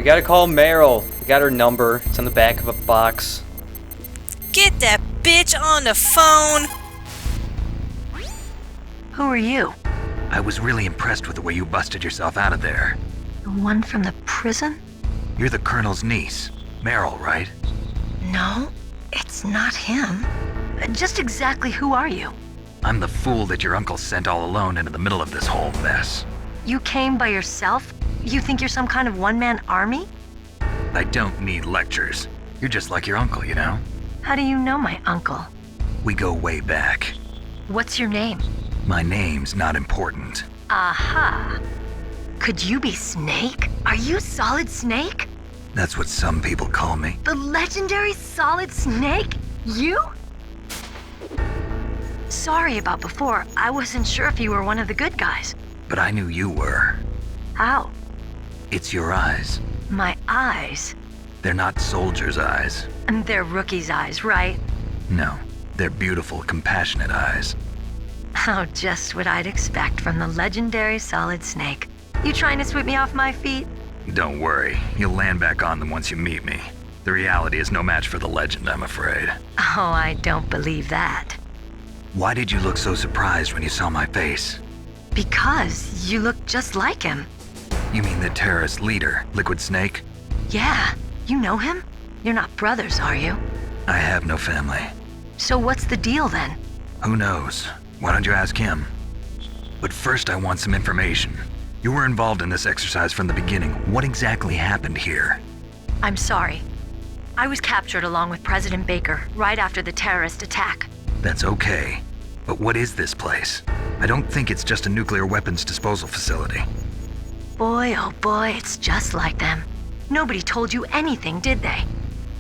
We gotta call Meryl. We got her number. It's on the back of a box. Get that bitch on the phone! Who are you? I was really impressed with the way you busted yourself out of there. The one from the prison? You're the Colonel's niece, Meryl, right? No, it's not him. Just exactly who are you? I'm the fool that your uncle sent all alone into the middle of this whole mess. You came by yourself? You think you're some kind of one-man army? I don't need lectures. You're just like your uncle, you know? How do you know my uncle? We go way back. What's your name? My name's not important. Aha. Could you be Snake? Are you Solid Snake? That's what some people call me. The legendary Solid Snake? You? Sorry about before. I wasn't sure if you were one of the good guys. But I knew you were. How? It's your eyes. My eyes? They're not soldiers' eyes. And they're rookies' eyes, right? No, they're beautiful, compassionate eyes. Oh, just what I'd expect from the legendary Solid Snake. You trying to sweep me off my feet? Don't worry, you'll land back on them once you meet me. The reality is no match for the legend, I'm afraid. Oh, I don't believe that. Why did you look so surprised when you saw my face? Because you look just like him. You mean the terrorist leader, Liquid Snake? Yeah, you know him? You're not brothers, are you? I have no family. So what's the deal then? Who knows? Why don't you ask him? But first I want some information. You were involved in this exercise from the beginning. What exactly happened here? I'm sorry. I was captured along with President Baker right after the terrorist attack. That's okay. But what is this place? I don't think it's just a nuclear weapons disposal facility. Boy, oh boy, it's just like them. Nobody told you anything, did they?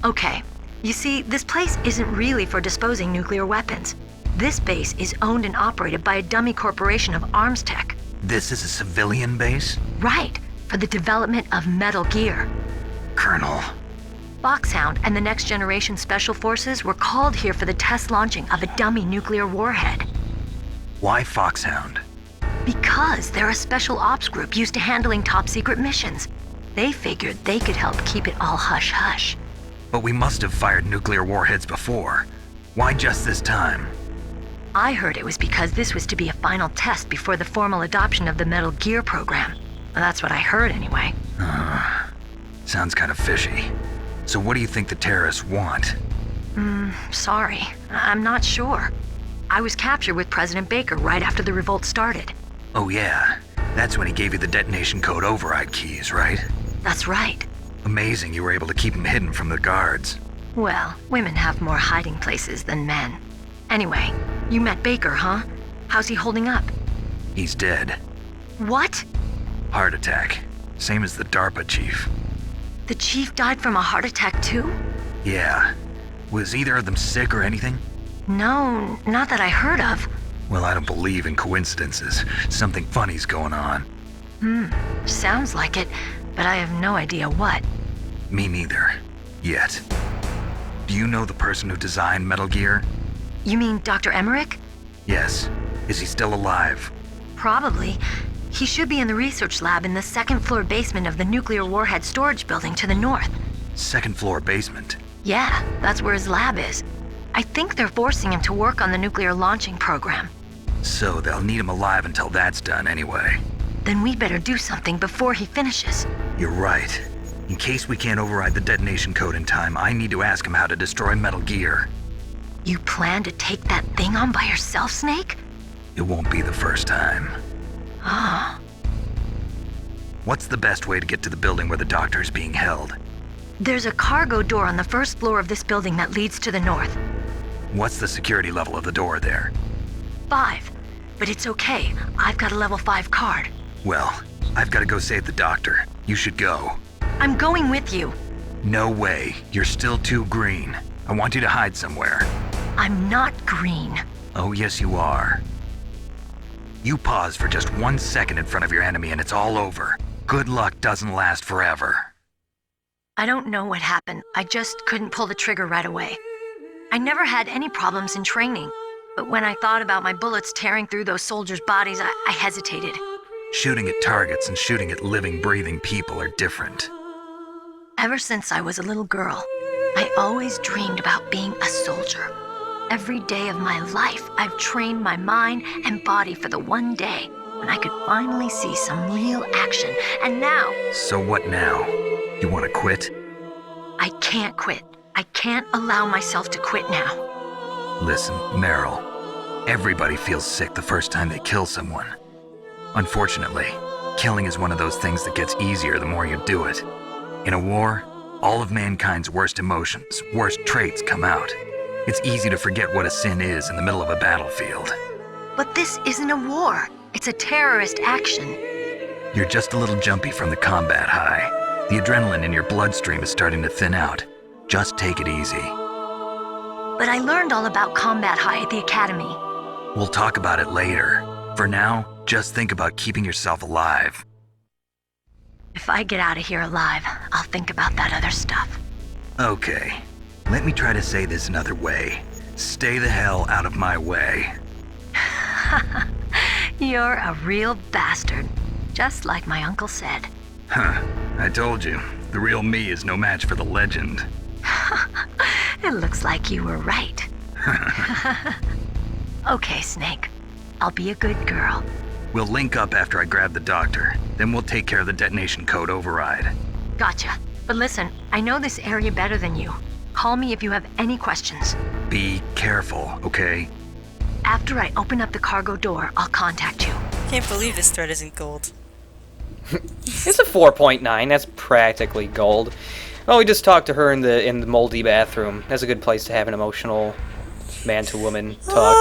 Okay, you see, this place isn't really for disposing nuclear weapons. This base is owned and operated by a dummy corporation of arms tech. This is a civilian base? Right, for the development of Metal Gear. Colonel. Foxhound and the Next Generation Special Forces were called here for the test launching of a dummy nuclear warhead. Why Foxhound? Because they're a special ops group used to handling top-secret missions. They figured they could help keep it all hush-hush. But we must have fired nuclear warheads before. Why just this time? I heard it was because this was to be a final test before the formal adoption of the Metal Gear program. Well, that's what I heard anyway. Sounds kind of fishy. So what do you think the terrorists want? Sorry. I'm not sure. I was captured with President Baker right after the revolt started. Oh yeah, that's when he gave you the detonation code override keys, right? That's right. Amazing you were able to keep him hidden from the guards. Well, women have more hiding places than men. Anyway, you met Baker, huh? How's he holding up? He's dead. What? Heart attack. Same as the DARPA chief. The chief died from a heart attack too? Yeah. Was either of them sick or anything? No, not that I heard of. Well, I don't believe in coincidences. Something funny's going on. Sounds like it, but I have no idea what. Me neither. Yet. Do you know the person who designed Metal Gear? You mean Dr. Emmerich? Yes. Is he still alive? Probably. He should be in the research lab in the second-floor basement of the nuclear warhead storage building to the north. Second floor basement? Yeah, that's where his lab is. I think they're forcing him to work on the nuclear launching program. So they'll need him alive until that's done anyway. Then we better do something before he finishes. You're right. In case we can't override the detonation code in time, I need to ask him how to destroy Metal Gear. You plan to take that thing on by yourself, Snake? It won't be the first time. Ah. What's the best way to get to the building where the doctor is being held? There's a cargo door on the first floor of this building that leads to the north. What's the security level of the door there? 5. But it's okay. I've got a level 5 card. Well, I've got to go save the doctor. You should go. I'm going with you. No way. You're still too green. I want you to hide somewhere. I'm not green. Oh, yes, you are. You pause for just 1 second in front of your enemy and it's all over. Good luck doesn't last forever. I don't know what happened. I just couldn't pull the trigger right away. I never had any problems in training, but when I thought about my bullets tearing through those soldiers' bodies, I hesitated. Shooting at targets and shooting at living, breathing people are different. Ever since I was a little girl, I always dreamed about being a soldier. Every day of my life, I've trained my mind and body for the one day when I could finally see some real action. And now... So what now? You want to quit? I can't quit. I can't allow myself to quit now. Listen, Meryl. Everybody feels sick the first time they kill someone. Unfortunately, killing is one of those things that gets easier the more you do it. In a war, all of mankind's worst emotions, worst traits come out. It's easy to forget what a sin is in the middle of a battlefield. But this isn't a war. It's a terrorist action. You're just a little jumpy from the combat high. The adrenaline in your bloodstream is starting to thin out. Just take it easy. But I learned all about combat high at the academy. We'll talk about it later. For now, just think about keeping yourself alive. If I get out of here alive, I'll think about that other stuff. Okay. Let me try to say this another way. Stay the hell out of my way. You're a real bastard, just like my uncle said. Huh. I told you. The real me is no match for the legend. It looks like you were right. Okay, Snake. I'll be a good girl. We'll link up after I grab the doctor. Then we'll take care of the detonation code override. Gotcha. But listen, I know this area better than you. Call me if you have any questions. Be careful, okay? After I open up the cargo door, I'll contact you. Can't believe this thread isn't gold. It's a 4.9. That's practically gold. Oh, we just talked to her in the moldy bathroom. That's a good place to have an emotional man-to-woman talk.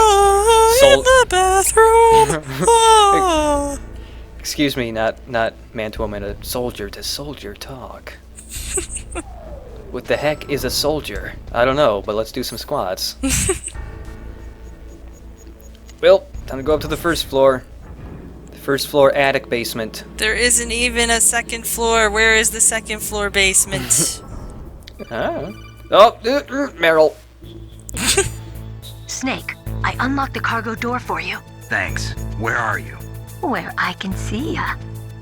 In the bathroom. Oh. Excuse me, not man-to-woman, a soldier-to-soldier talk. What the heck is a soldier? I don't know, but let's do some squats. Well, time to go up to the first floor. The first floor attic basement. There isn't even a second floor. Where is the second floor basement? Meryl. Snake, I unlocked the cargo door for you. Thanks. Where are you? Where I can see ya.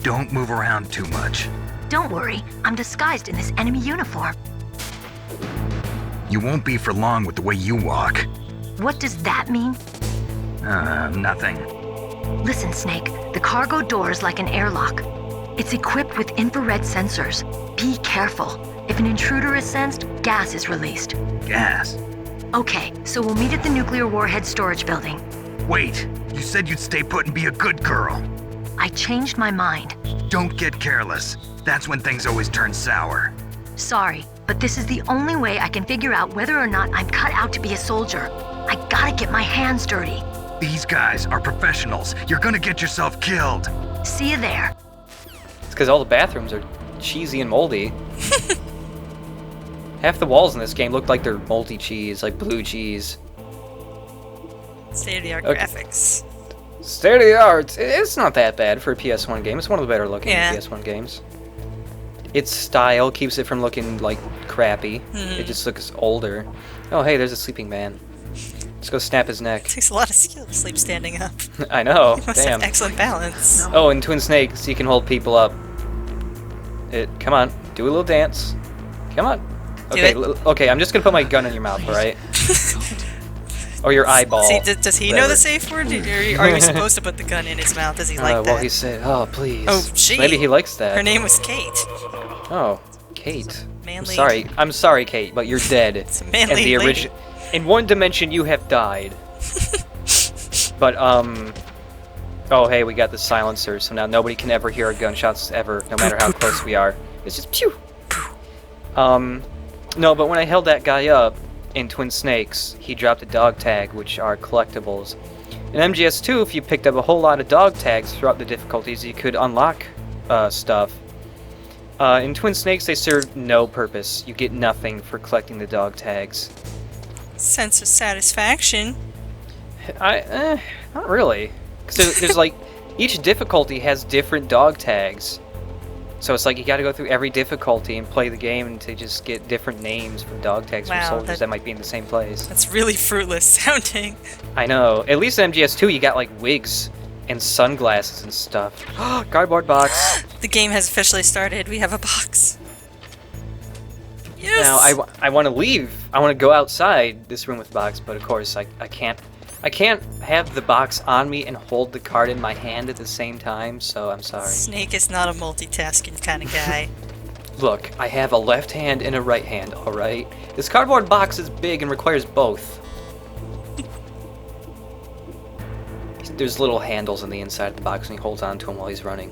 Don't move around too much. Don't worry, I'm disguised in this enemy uniform. You won't be for long with the way you walk. What does that mean? Nothing. Listen, Snake, the cargo door is like an airlock. It's equipped with infrared sensors. Be careful. If an intruder is sensed, gas is released. Gas? Okay, so we'll meet at the nuclear warhead storage building. Wait, you said you'd stay put and be a good girl. I changed my mind. Don't get careless. That's when things always turn sour. Sorry, but this is the only way I can figure out whether or not I'm cut out to be a soldier. I gotta get my hands dirty. These guys are professionals. You're gonna get yourself killed. See you there. It's because all the bathrooms are cheesy and moldy. Half the walls in this game look like they're moldy cheese, like blue cheese. State-of-the-art Okay. graphics. State of the art. It's not that bad for a PS1 game. It's one of the better looking Yeah. PS1 games. Its style keeps it from looking like crappy. It just looks older. Oh, hey, there's a sleeping man. Let's go snap his neck. Takes a lot of skill to sleep standing up. I know. You must Damn. have excellent balance. Oh, and Twin Snakes, you can hold people up. Come on, do a little dance. Come on. Okay, it. Okay, I'm just gonna put my gun in your mouth, alright? Or your eyeball. See, does he know whatever. the safe word? Are you supposed to put the gun in his mouth? Does he like that? Well, he said, oh, please. Oh, she. Maybe he likes that. Her name was Kate. Oh, Kate. Manly. I'm sorry, Kate, but you're dead. It's a manly the lady. In one dimension, you have died. But, oh, hey, we got the silencer, so now nobody can ever hear our gunshots ever, no matter how close we are. It's just pew! No, but when I held that guy up in Twin Snakes, he dropped a dog tag, which are collectibles. In MGS2, if you picked up a whole lot of dog tags throughout the difficulties, you could unlock stuff. In Twin Snakes, they serve no purpose. You get nothing for collecting the dog tags. Sense of satisfaction. Not really. Because there's like, each difficulty has different dog tags. So it's like you gotta go through every difficulty and play the game to just get different names for dog tags Wow, from soldiers that might be in the same place. That's really fruitless sounding. I know. At least in MGS2 you got like wigs and sunglasses and stuff. Cardboard box. The game has officially started. We have a box. Yes! Now, I want to leave. I want to go outside this room with the box, but of course, I can't. I can't have the box on me and hold the card in my hand at the same time, so I'm sorry. Snake is not a multitasking kind of guy. Look, I have a left hand and a right hand, alright? This cardboard box is big and requires both. There's little handles on the inside of the box and he holds on to them while he's running.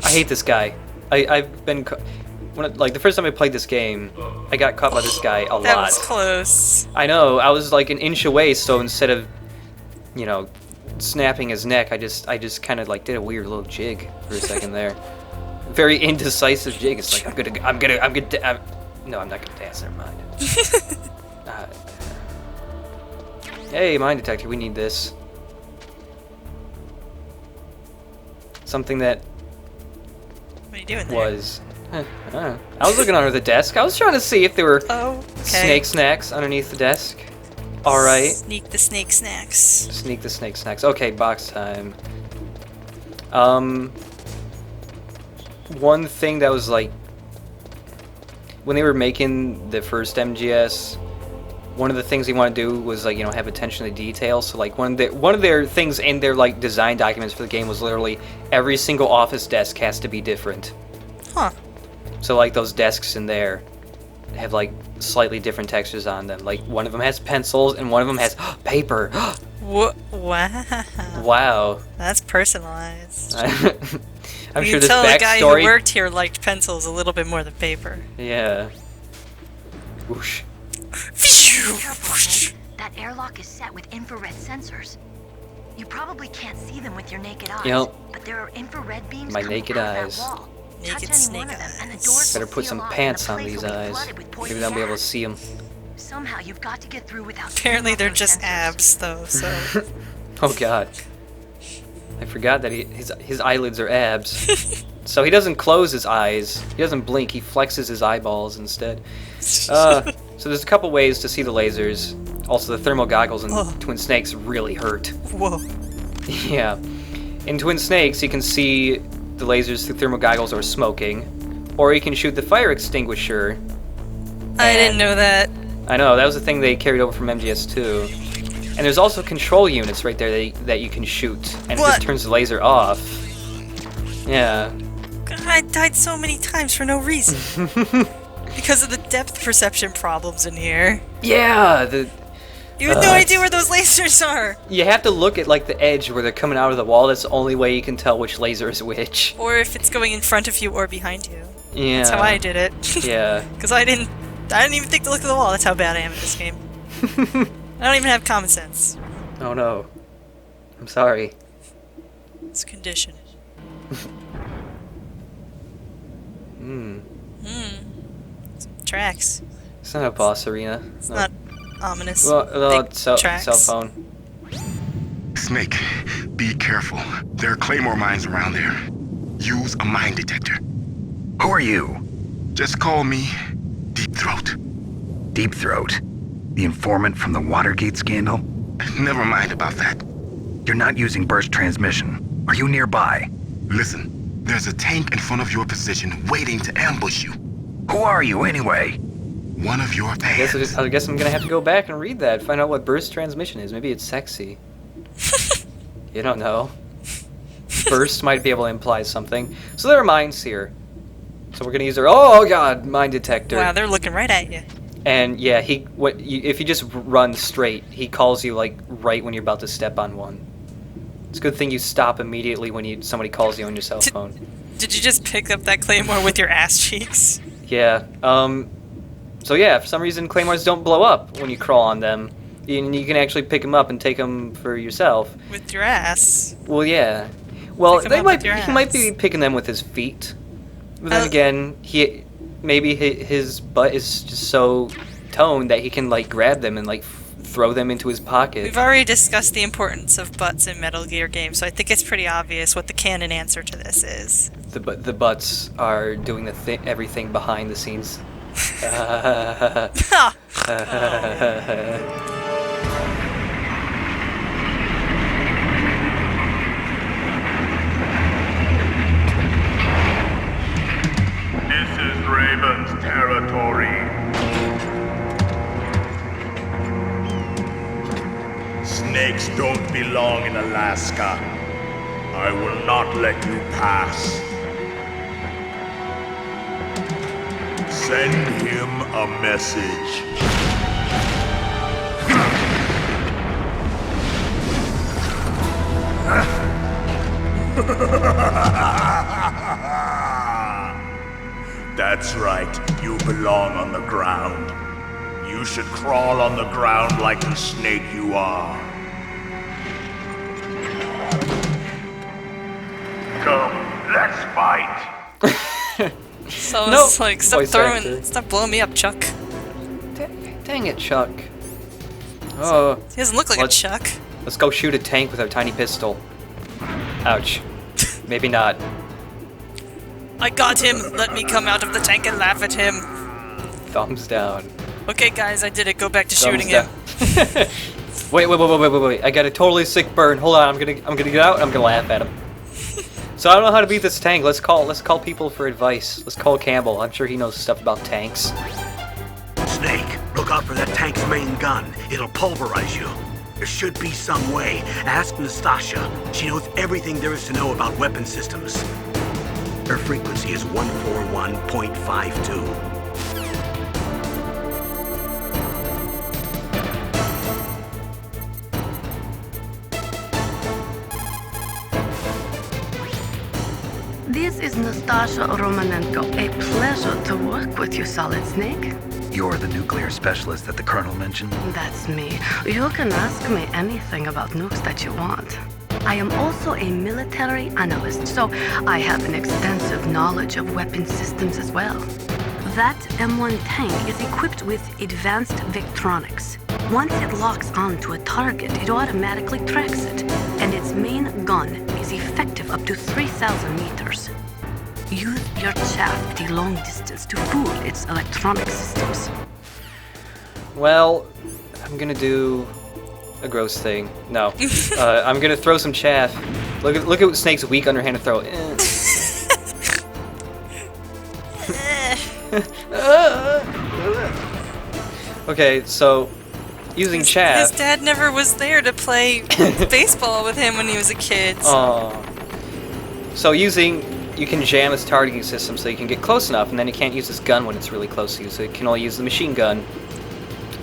I hate this guy. I've been... the first time I played this game, I got caught by this guy a lot. That was close. I know, I was like an inch away, so instead of, you know, snapping his neck, I just kind of like did a weird little jig for a second there. Very indecisive jig. It's like, no, I'm not gonna dance, never mind. Hey, mine detector, we need this. Something that What are you doing there? was... I was looking under the desk. I was trying to see if there were Oh, okay. snake snacks underneath the desk. Alright. Sneak the snake snacks. Sneak the snake snacks. Okay, box time. One thing that was like... When they were making the first MGS, one of the things they want to do was like, you know, have attention to detail. So like one of their things in their like design documents for the game was literally every single office desk has to be different. Huh. So like those desks in there have like slightly different textures on them. Like one of them has pencils and one of them has paper. Wow. Wow. That's personalized. I'm you sure can this tell the guy who backstory. worked here liked pencils a little bit more than paper. Yeah. Whoosh. Careful, Snake. That airlock is set with infrared sensors. You probably can't see them with your naked eyes. Yep. But there are infrared beams My coming naked out of eyes. that wall. Naked Touch any snake one of them, and the eyes. doors Better will put seal some off, pants and on the these place will be eyes. flooded with poison Maybe then I'll be able to gas. see them. Somehow you've got to get through without. Apparently they're those just sensors. abs, though, so... Oh god. I forgot that his eyelids are abs. So he doesn't close his eyes. He doesn't blink. He flexes his eyeballs instead. So there's a couple ways to see the lasers. Also, the thermal goggles in Oh. Twin Snakes really hurt. Whoa. Yeah. In Twin Snakes, you can see the lasers through thermal goggles or smoking. Or you can shoot the fire extinguisher. I didn't And- know that. I know, that was the thing they carried over from MGS2. And there's also control units right there that you can shoot. And it What? just turns the laser off. Yeah. I died so many times for no reason. Because of the depth perception problems in here. Yeah, You have no idea where those lasers are! you have to look at like the edge where they're coming out of the wall. That's the only way you can tell which laser is which. Or if it's going in front of you or behind you. Yeah. That's how I did it. Yeah. Because I didn't even think to look at the wall. That's how bad I am at this game. I don't even have common sense. Oh no. I'm sorry. It's a condition. Tracks. It's not a boss arena. It's not ominous. Well, Big it's cell tracks. phone. Snake, be careful. There are Claymore mines around there. Use a mine detector. Who are you? Just call me Deep Throat. Deep Throat? The informant from the Watergate scandal? Never mind about that. You're not using burst transmission. Are you nearby? Listen, there's a tank in front of your position waiting to ambush you. Who are you anyway? One of your fans. I guess I'm gonna have to go back and read that. Find out what burst transmission is. Maybe it's sexy. You don't know. Burst might be able to imply something. So there are mines here. So we're gonna use our god mine detector. Wow, they're looking right at you. And yeah, if you just run straight, he calls you like right when you're about to step on one. It's a good thing you stop immediately when somebody calls you on your cell phone. Did you just pick up that Claymore with your ass cheeks? Yeah. So yeah, for some reason Claymores don't blow up when you crawl on them. And you can actually pick them up and take them for yourself. With your ass. Well, yeah. Well, Pick 'em up with your he might be ass. picking them with his feet. But then Oh. again, maybe his butt is just so toned that he can like grab them and like throw them into his pocket. We've already discussed the importance of butts in Metal Gear games, so I think it's pretty obvious what the canon answer to this is. The butts are doing everything behind the scenes. Ha! This is Raven's territory. Snakes don't belong in Alaska. I will not let you pass. Send him a message. That's right, you belong on the ground. You should crawl on the ground like the snake you are. Come, let's fight. So Nope. it's like, Voice actor. stop blowing me up, Chuck. Dang it, Chuck. Oh, He doesn't look like Let's- a Chuck. let's go shoot a tank with our tiny pistol. Ouch. Maybe not. I got him! Let me come out of the tank and laugh at him. Thumbs down. Okay, guys, I did it. Go back to Thumbs shooting him. down. Wait. I got a totally sick burn. Hold on, I'm gonna get out and I'm gonna laugh at him. So I don't know how to beat this tank. Let's call people for advice. Let's call Campbell. I'm sure he knows stuff about tanks. Snake, look out for that tank's main gun. It'll pulverize you. There should be some way. Ask Nastasha. She knows everything there is to know about weapon systems. Her frequency is 141.52. This is Nastasha Romanenko. A pleasure to work with you, Solid Snake. You're the nuclear specialist that the Colonel mentioned? That's me. You can ask me anything about nukes that you want. I am also a military analyst, so I have an extensive knowledge of weapon systems as well. That M1 tank is equipped with advanced Victronics. Once it locks onto a target, it automatically tracks it, and its main gun is effective up to 3,000 meters. Use your chaff at a long distance to fool its electronic systems. Well, I'm gonna do a gross thing. No. I'm gonna throw some chaff. Look at Snake's weak underhanded throw. Okay, so using chaff. His dad never was there to play baseball with him when he was a kid. So you can jam his targeting system so you can get close enough, and then you can't use his gun when it's really close to you, so you can only use the machine gun.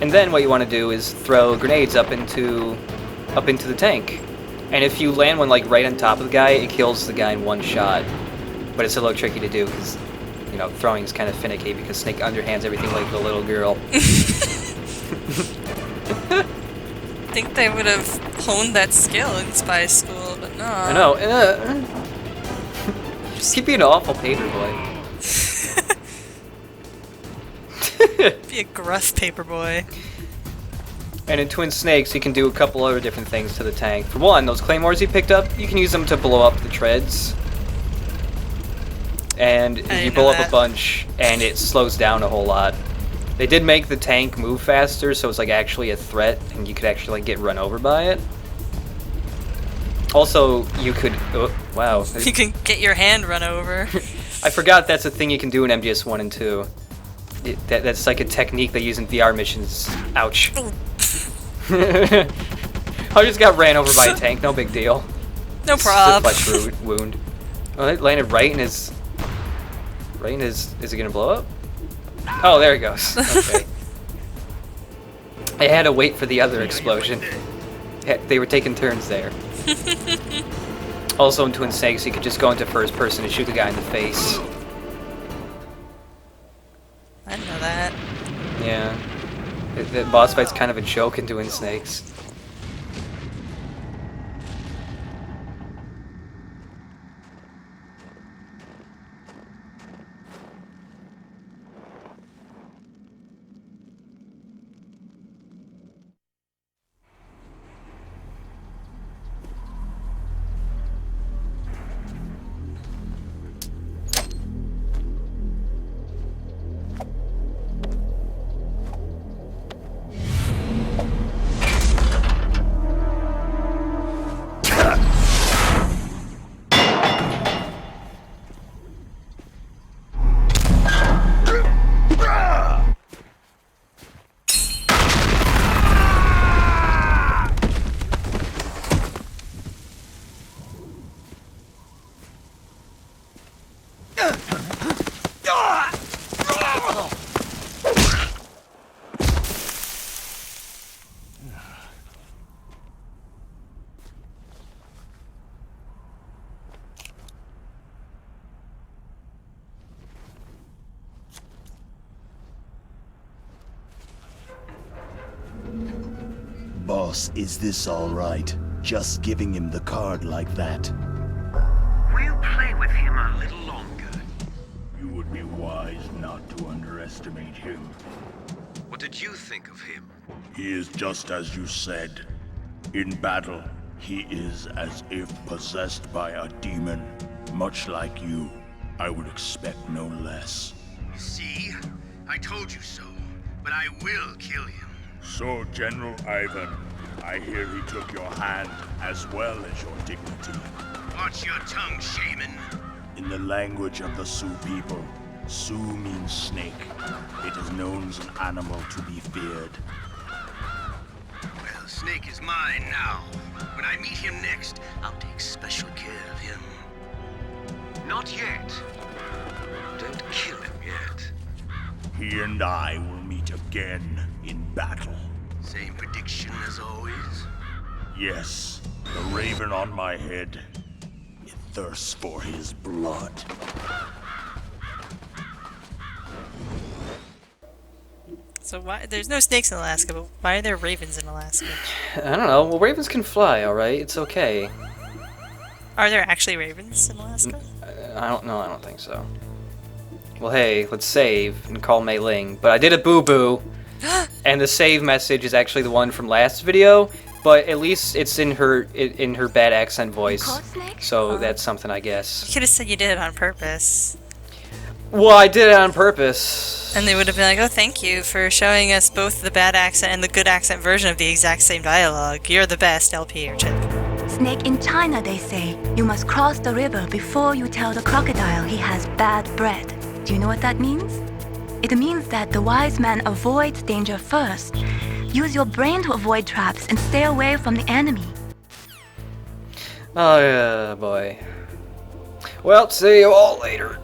And then what you want to do is throw grenades up into the tank. And if you land one like right on top of the guy, it kills the guy in one shot. But it's a little tricky to do because, you know, throwing is kind of finicky because Snake underhands everything like the little girl. I think they would have honed that skill in spy school, but no. I know. Just keep being an awful paperboy. Be a gruff paperboy. And in Twin Snakes, you can do a couple other different things to the tank. For one, those claymores you picked up, you can use them to blow up the treads. And you blow up a bunch, and it slows down a whole lot. They did make the tank move faster, so it's like actually a threat, and you could actually like get run over by it. Also, you could... Oh, wow. You can get your hand run over. I forgot that's a thing you can do in MGS 1 and 2. That's like a technique they use in VR missions. Ouch. I just got ran over by a tank, no big deal. No It's just a prob. flesh wound. Oh, it landed right in his... Right in his... Is it gonna blow up? Oh, there it goes. Okay. I had to wait for the other explosion. They were taking turns there. Also in Twin Snakes, you could just go into first person and shoot the guy in the face. I know that. Yeah. The boss fight's kind of a joke in Twin Snakes. Boss, is this alright? Just giving him the card like that? We'll play with him a little longer. You would be wise not to underestimate him. What did you think of him? He is just as you said. In battle, he is as if possessed by a demon. Much like you, I would expect no less. See? I told you so. But I will kill him. So, General Ivan, I hear he took your hand as well as your dignity. Watch your tongue, shaman. In the language of the Sioux people, Sioux means snake. It is known as an animal to be feared. Well, Snake is mine now. When I meet him next, I'll take special care of him. Not yet. Don't kill him yet. He and I will meet again in battle. Same prediction as always? Yes, the raven on my head. It thirsts for his blood. So why there's no snakes in Alaska, but why are there ravens in Alaska? I don't know. Well, ravens can fly, alright? It's okay. Are there actually ravens in Alaska? I don't know. I don't think so. Well, hey, let's save and call Mei Ling. But I did a boo-boo. And the save message is actually the one from last video, but at least it's in her bad accent voice. So that's something, I guess. You could have said you did it on purpose. Well, I did it on purpose. And they would have been like, oh, thank you for showing us both the bad accent and the good accent version of the exact same dialogue. You're the best, LP or Chip. Snake, in China they say, you must cross the river before you tell the crocodile he has bad bread. Do you know what that means? It means that the wise man avoids danger first. Use your brain to avoid traps and stay away from the enemy. Oh, yeah, boy. Well, see you all later.